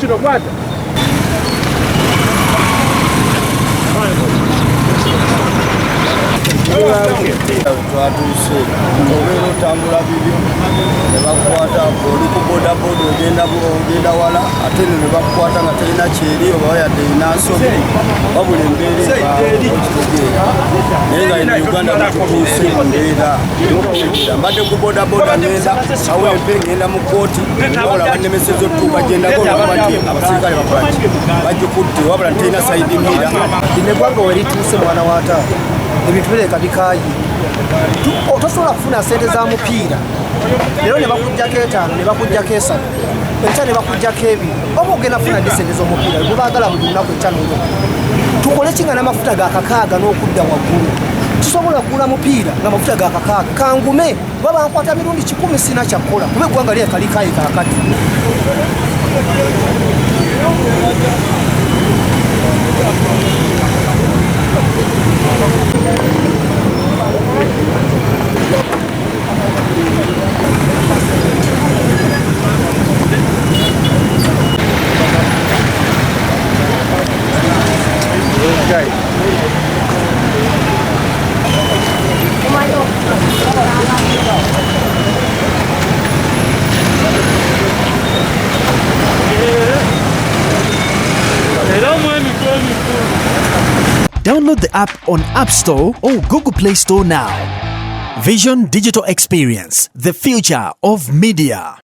Kino kwata twatuse obeera otambula bibi ne bakukwata oli ku bodaboda ogenda wala ate ne bakukwata nga terina kyeri oba yadde inansobi wabula embeera naye nga eno Uganda mututuuse embeera mbadde ku bodaboda ngenda awempe ngenda mu kooti wabula bannemeseza otutuuka gyendako olwabati abasirikale bakolaki bagikutte wabula terina saidi mira eggwanga werituuse mwana wa taata ebintu bireka bikaayi tosobola kufuna sente za mupiira leero ne bakuggyako 5 ne bakuggyako 3 enkya ne bakuggyako 2 oba ogenda kufuna ddi sente z'omupiira gwe baagala buli lunaku 5 tukole kinga n'amafuta ga kakaaga n'okudda waggulu tusobola okugula mupiira ng'amafuta ga kakaaga kangume oba bankwata mirundi 10 sina kyakkola kuba eggwanga lye kalikaayi kaakati Download the app on App Store or Google Play Store now. Vision Digital Experience, the future of media.